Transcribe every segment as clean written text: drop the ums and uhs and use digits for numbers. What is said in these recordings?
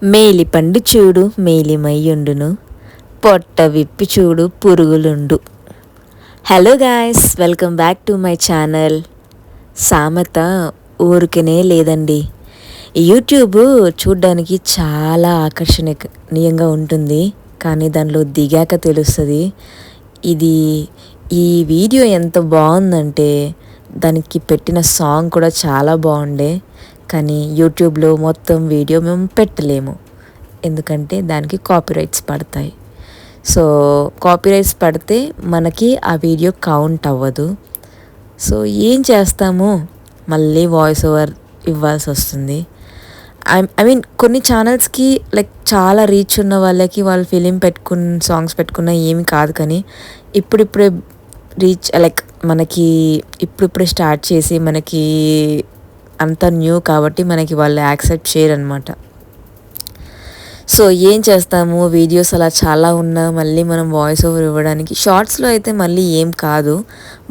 మేలిపండు చూడు మేలిమయ్యుండును, పొట్ట విప్పి చూడు పురుగులుండు. Hello guys, welcome back to my channel. సామెత ఊరికనే లేదండి. యూట్యూబ్ చూడ్డానికి చాలా ఆకర్షణీయంగా ఉంటుంది, కానీ దానిలో దిగాక తెలుస్తుంది ఈ వీడియో ఎంత బాగుందంటే దానికి పెట్టిన సాంగ్ కూడా చాలా బాగుండే, కానీ యూట్యూబ్లో మొత్తం వీడియో మేము పెట్టలేము, ఎందుకంటే దానికి కాపీరైట్స్ పడతాయి. సో కాపీరైట్స్ పడితే మనకి ఆ వీడియో కౌంట్ అవ్వదు. సో ఏం చేస్తాము, మళ్ళీ వాయిస్ ఓవర్ ఇవ్వాల్సి వస్తుంది. ఐ మీన్ కొన్ని ఛానల్స్కి లైక్ చాలా రీచ్ ఉన్న వాళ్ళకి వాళ్ళు ఫిలిం సాంగ్స్ పెట్టుకున్న ఏమి కాదు, కానీ ఇప్పుడిప్పుడే రీచ్ లైక్ మనకి ఇప్పుడిప్పుడే స్టార్ట్ చేసి మనకి అంత న్యూ కాబట్టి మనకి వాళ్ళు యాక్సెప్ట్ చేయరనమాట. సో ఏం చేస్తాము, వీడియోస్ అలా చాలా ఉన్నా మళ్ళీ మనం వాయిస్ ఓవర్ ఇవ్వడానికి షార్ట్స్లో అయితే మళ్ళీ ఏం కాదు,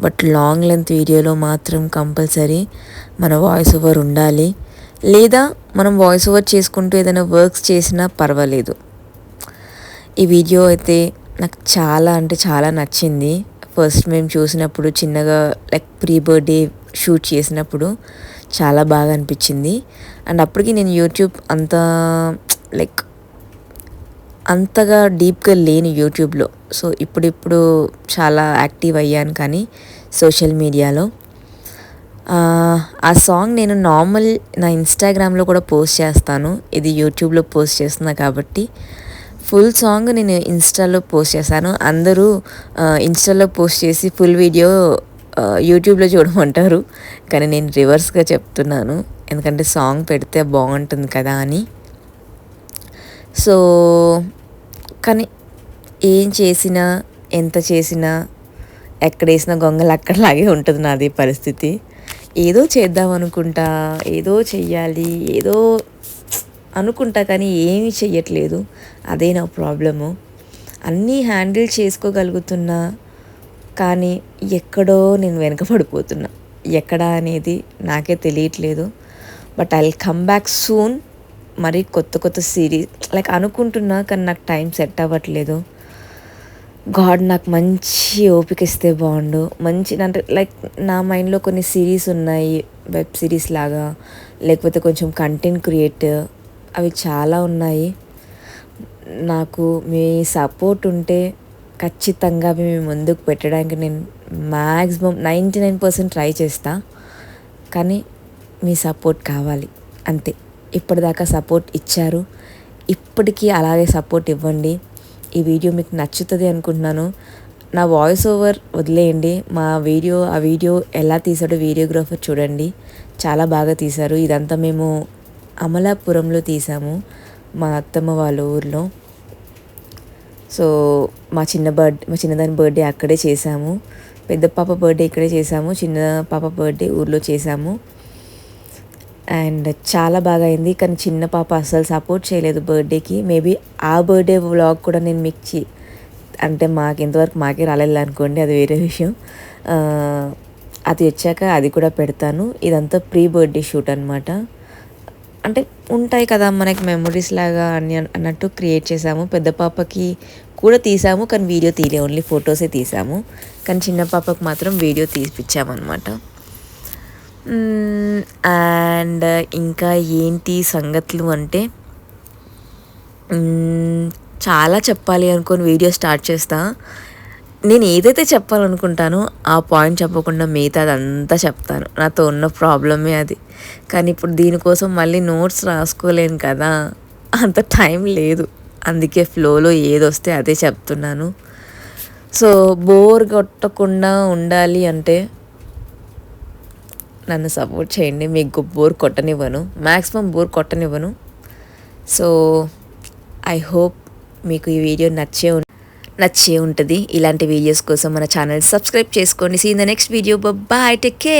బట్ లాంగ్ లెంత్ వీడియోలో మాత్రం కంపల్సరీ మన వాయిస్ ఓవర్ ఉండాలి. లేదా మనం వాయిస్ ఓవర్ చేసుకుంటూ ఏదైనా వర్క్స్ చేసినా పర్వాలేదు. ఈ వీడియో అయితే నాకు చాలా అంటే చాలా నచ్చింది. ఫస్ట్ మేము చూసినప్పుడు చిన్నగా లైక్ ప్రీ బర్త్డే షూట్ చేసినప్పుడు చాలా బాగా అనిపించింది. అండ్ అప్పటికి నేను యూట్యూబ్ అంతగా డీప్గా లేను యూట్యూబ్లో. సో ఇప్పుడు చాలా యాక్టివ్ అయ్యాను కానీ సోషల్ మీడియాలో. ఆ సాంగ్ నేను నా ఇన్స్టాగ్రామ్లో కూడా పోస్ట్ చేస్తాను, ఇది యూట్యూబ్లో పోస్ట్ చేస్తున్నా కాబట్టి ఫుల్ సాంగ్ నేను ఇన్స్టాలో పోస్ట్ చేశాను. అందరూ ఇన్స్టాలో పోస్ట్ చేసి ఫుల్ వీడియో యూట్యూబ్లో చూడమంటారు, కానీ నేను రివర్స్గా చెప్తున్నాను, ఎందుకంటే సాంగ్ పెడితే బాగుంటుంది కదా అని. సో కానీ ఏం చేసినా ఎంత చేసినా ఎక్కడేసిన గొంగలు అక్కడలాగే ఉంటుంది నాది పరిస్థితి. ఏదో చేద్దాం అనుకుంటా, ఏదో చెయ్యాలి, ఏదో అనుకుంటా, కానీ ఏమీ చెయ్యట్లేదు. అదే నా ప్రాబ్లము. అన్నీ హ్యాండిల్ చేసుకోగలుగుతున్నా, కానీ ఎక్కడో నేను వెనకపడిపోతున్నా. ఎక్కడా అనేది నాకే తెలియట్లేదు. But I will come back soon. మరి కొత్త సిరీస్ లైక్ అనుకుంటున్నా, కానీ నాకు టైం సెట్ అవ్వట్లేదు. గాడ్ నాకు మంచి ఓపిక ఇస్తే బాగుండు. అంటే లైక్ నా మైండ్లో కొన్ని సిరీస్ ఉన్నాయి, వెబ్ సిరీస్ లాగా, లేకపోతే కొంచెం కంటెంట్ క్రియేట్, అవి చాలా ఉన్నాయి. నాకు మీ సపోర్ట్ ఉంటే ఖచ్చితంగా అవి మేము ముందుకు పెట్టడానికి నేను మ్యాక్సిమం 99% ట్రై చేస్తా, కానీ మీ సపోర్ట్ కావాలి అంతే. ఇప్పటిదాకా సపోర్ట్ ఇచ్చారు, ఇప్పటికీ అలాగే సపోర్ట్ ఇవ్వండి. ఈ వీడియో మీకు నచ్చుతుంది అనుకుంటున్నాను. నా వాయిస్ ఓవర్ వదిలేయండి, ఆ వీడియో ఎలా తీసాడో వీడియోగ్రాఫర్ చూడండి, చాలా బాగా తీశారు. ఇదంతా మేము అమలాపురంలో తీసాము, మా అత్తమ్మ వాళ్ళ ఊర్లో. సో మా చిన్నదాని బర్త్డే అక్కడే చేసాము, పెద్ద పాప బర్త్డే ఇక్కడే చేసాము, చిన్న పాప బర్త్డే ఊర్లో చేసాము. అండ్ చాలా బాగా అయింది, కానీ చిన్న పాప అస్సలు సపోర్ట్ చేయలేదు బర్త్డేకి. మేబీ ఆ బర్త్డే వ్లాగ్ కూడా నేను మీకు అంటే ఇంతవరకు మాకే రాలేదు అనుకోండి, అది వేరే విషయం. అది వచ్చాక అది కూడా పెడతాను. ఇదంతా ప్రీ బర్త్డే షూట్ అనమాట. అంటే ఉంటాయి కదా మనకి మెమొరీస్ లాగా అన్నట్టు క్రియేట్ చేసాము. పెద్ద పాపకి కూడా తీసాము, కానీ వీడియో తీయలే, ఓన్లీ ఫొటోసే తీసాము. కానీ చిన్న పాపకు మాత్రం వీడియో తీపిచ్చామన్నమాట. అండ్ ఇంకా ఏంటి సంగతులు అంటే చాలా చెప్పాలి అనుకొని వీడియో స్టార్ట్ చేస్తా. నేను ఏదైతే చెప్పాలనుకుంటానో ఆ పాయింట్ చెప్పకుండా మిగతా అదంతా చెప్తాను. నాతో ఉన్న ప్రాబ్లమే అది. కానీ ఇప్పుడు దీనికోసం మళ్ళీ నోట్స్ రాసుకోలేను కదా, అంత టైం లేదు. అందుకే ఫ్లోలో ఏదొస్తే అదే చెప్తున్నాను. సో బోర్ కొట్టకుండా ఉండాలి అంటే నన్ను సపోర్ట్ చేయండి. మీకు బోర్ కొట్టనివ్వను, మ్యాక్సిమం బోర్ కొట్టనివ్వను. సో ఐ హోప్ మీకు ఈ వీడియో నచ్చే ఉంటుంది. ఇలాంటి వీడియోస్ కోసం మన ఛానల్ సబ్స్క్రైబ్ చేసుకోండి. See in the next video. Bye, take care.